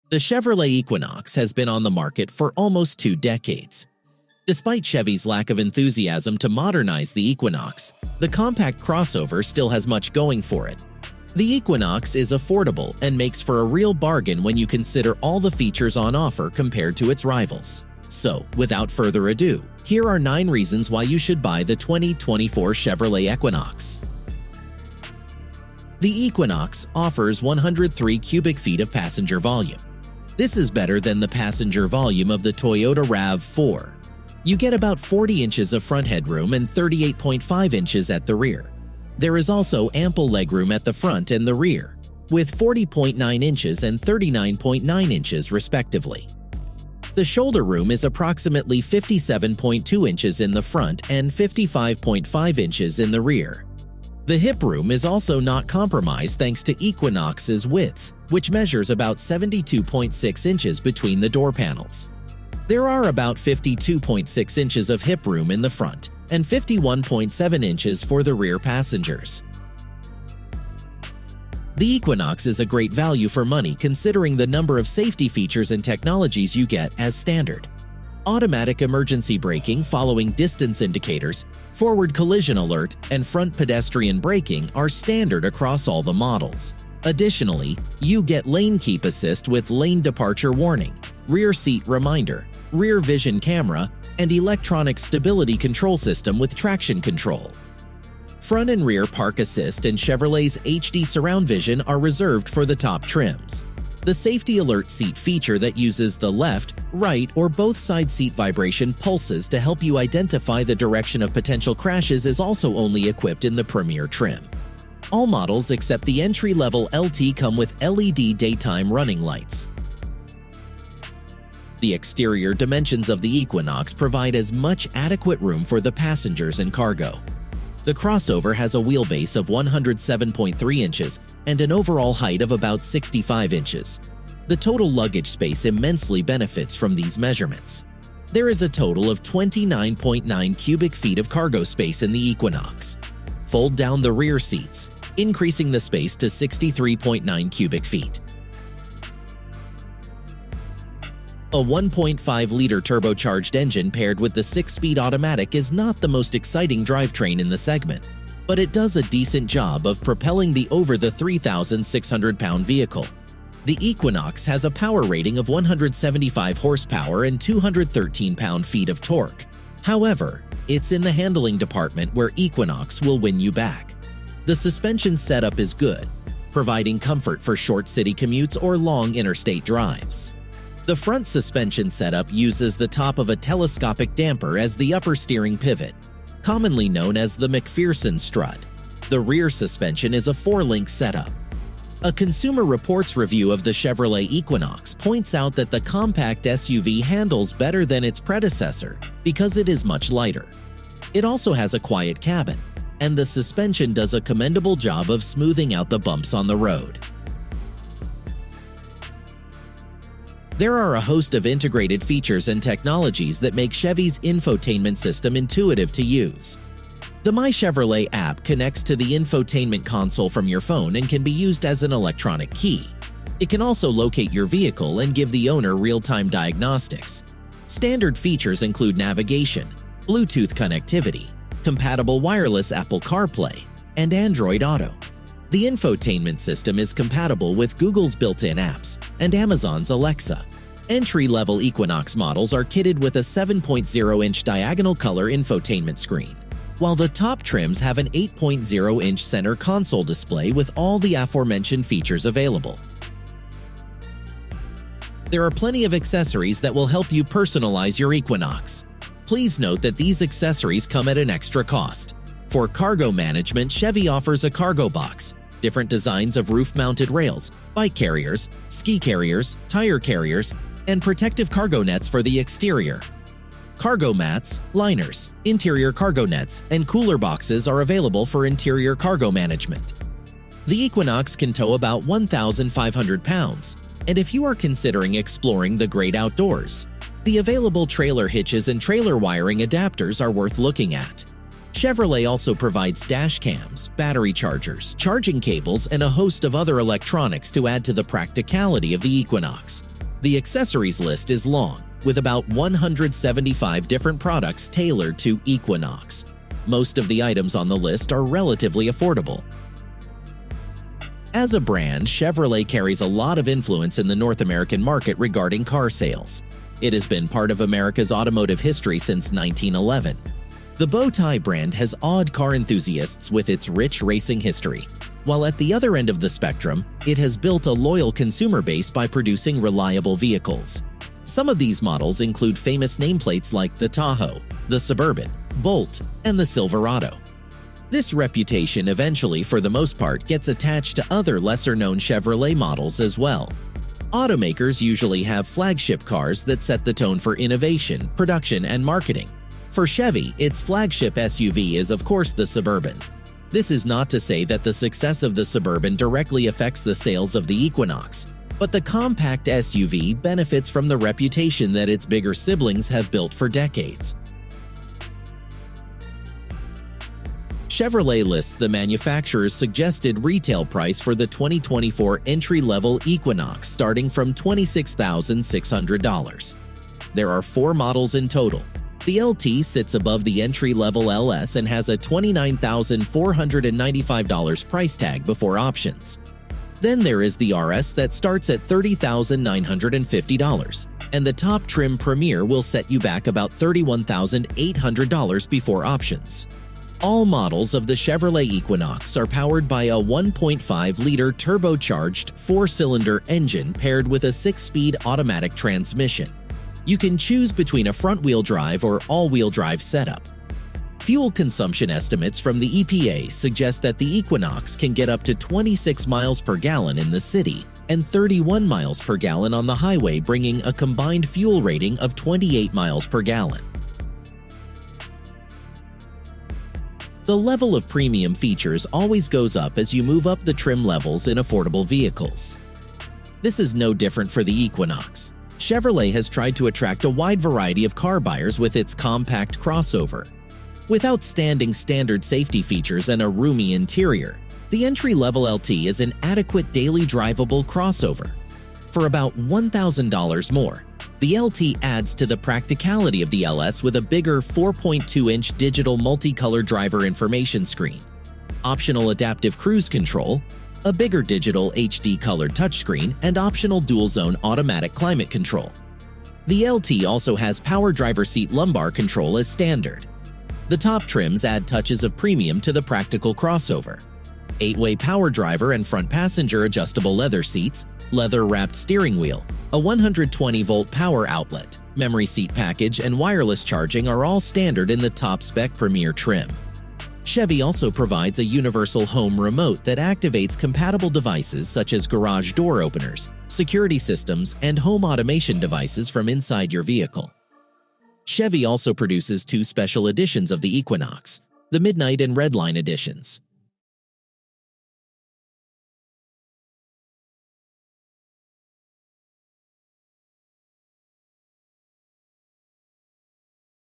The Chevrolet Equinox has been on the market for almost 2 decades. Despite Chevy's lack of enthusiasm to modernize the Equinox, the compact crossover still has much going for it. The Equinox is affordable and makes for a real bargain when you consider all the features on offer compared to its rivals. So, without further ado, here are 9 reasons why you should buy the 2024 Chevrolet Equinox. The Equinox offers 103 cubic feet of passenger volume. This is better than the passenger volume of the Toyota RAV4. You get about 40 inches of front headroom and 38.5 inches at the rear. There is also ample legroom at the front and the rear, with 40.9 inches and 39.9 inches respectively. The shoulder room is approximately 57.2 inches in the front and 55.5 inches in the rear. The hip room is also not compromised thanks to Equinox's width, which measures about 72.6 inches between the door panels. There are about 52.6 inches of hip room in the front and 51.7 inches for the rear passengers. The Equinox is a great value for money considering the number of safety features and technologies you get as standard. Automatic emergency braking following distance indicators, forward collision alert, and front pedestrian braking are standard across all the models. Additionally, you get lane keep assist with lane departure warning, rear seat reminder, rear vision camera, and electronic stability control system with traction control. Front and rear park assist and Chevrolet's HD surround vision are reserved for the top trims. The safety alert seat feature that uses the left, right, or both side seat vibration pulses to help you identify the direction of potential crashes is also only equipped in the Premier trim. All models except the entry-level LT come with LED daytime running lights. The exterior dimensions of the Equinox provide as much adequate room for the passengers and cargo. The crossover has a wheelbase of 107.3 inches and an overall height of about 65 inches. The total luggage space immensely benefits from these measurements. There is a total of 29.9 cubic feet of cargo space in the Equinox. Fold down the rear seats, increasing the space to 63.9 cubic feet. A 1.5-liter turbocharged engine paired with the 6-speed automatic is not the most exciting drivetrain in the segment, but it does a decent job of propelling the over the 3,600-pound vehicle. The Equinox has a power rating of 175 horsepower and 213 pound-feet of torque. However, it's in the handling department where Equinox will win you back. The suspension setup is good, providing comfort for short city commutes or long interstate drives. The front suspension setup uses the top of a telescopic damper as the upper steering pivot, commonly known as the McPherson strut. The rear suspension is a 4-link setup. A Consumer Reports review of the Chevrolet Equinox points out that the compact SUV handles better than its predecessor because it is much lighter. It also has a quiet cabin, and the suspension does a commendable job of smoothing out the bumps on the road. There are a host of integrated features and technologies that make Chevy's infotainment system intuitive to use. The My Chevrolet app connects to the infotainment console from your phone and can be used as an electronic key. It can also locate your vehicle and give the owner real-time diagnostics. Standard features include navigation, Bluetooth connectivity, compatible wireless Apple CarPlay, and Android Auto. The infotainment system is compatible with Google's built-in apps and Amazon's Alexa. Entry-level Equinox models are kitted with a 7.0-inch diagonal color infotainment screen, while the top trims have an 8.0-inch center console display with all the aforementioned features available. There are plenty of accessories that will help you personalize your Equinox. Please note that these accessories come at an extra cost. For cargo management, Chevy offers a cargo box, different designs of roof-mounted rails, bike carriers, ski carriers, tire carriers, and protective cargo nets for the exterior. Cargo mats, liners, interior cargo nets, and cooler boxes are available for interior cargo management. The Equinox can tow about 1,500 pounds, and if you are considering exploring the great outdoors, the available trailer hitches and trailer wiring adapters are worth looking at. Chevrolet also provides dash cams, battery chargers, charging cables, and a host of other electronics to add to the practicality of the Equinox. The accessories list is long, with about 175 different products tailored to Equinox. Most of the items on the list are relatively affordable. As a brand, Chevrolet carries a lot of influence in the North American market regarding car sales. It has been part of America's automotive history since 1911. The bow tie brand has awed car enthusiasts with its rich racing history, while at the other end of the spectrum, it has built a loyal consumer base by producing reliable vehicles. Some of these models include famous nameplates like the Tahoe, the Suburban, Bolt, and the Silverado. This reputation eventually, for the most part, gets attached to other lesser-known Chevrolet models as well. Automakers usually have flagship cars that set the tone for innovation, production, and marketing. For Chevy, its flagship SUV is of course the Suburban. This is not to say that the success of the Suburban directly affects the sales of the Equinox, but the compact SUV benefits from the reputation that its bigger siblings have built for decades. Chevrolet lists the manufacturer's suggested retail price for the 2024 entry-level Equinox starting from $26,600. There are 4 models in total. The LT sits above the entry-level LS and has a $29,495 price tag before options. Then there is the RS that starts at $30,950, and the top trim Premier will set you back about $31,800 before options. All models of the Chevrolet Equinox are powered by a 1.5-liter turbocharged 4-cylinder engine paired with a 6-speed automatic transmission. You can choose between a front-wheel drive or all-wheel drive setup. Fuel consumption estimates from the EPA suggest that the Equinox can get up to 26 miles per gallon in the city and 31 miles per gallon on the highway, bringing a combined fuel rating of 28 miles per gallon. The level of premium features always goes up as you move up the trim levels in affordable vehicles. This is no different for the Equinox. Chevrolet has tried to attract a wide variety of car buyers with its compact crossover. With outstanding standard safety features and a roomy interior, the entry-level LT is an adequate daily drivable crossover. For about $1,000 more, the LT adds to the practicality of the LS with a bigger 4.2-inch digital multicolor driver information screen, optional adaptive cruise control, a bigger digital HD-colored touchscreen, and optional dual-zone automatic climate control. The LT also has power driver seat lumbar control as standard. The top trims add touches of premium to the practical crossover. 8-way power driver and front passenger adjustable leather seats, leather-wrapped steering wheel, a 120-volt power outlet, memory seat package, and wireless charging are all standard in the top-spec Premier trim. Chevy also provides a universal home remote that activates compatible devices such as garage door openers, security systems, and home automation devices from inside your vehicle. Chevy also produces 2 special editions of the Equinox, the Midnight and Redline editions.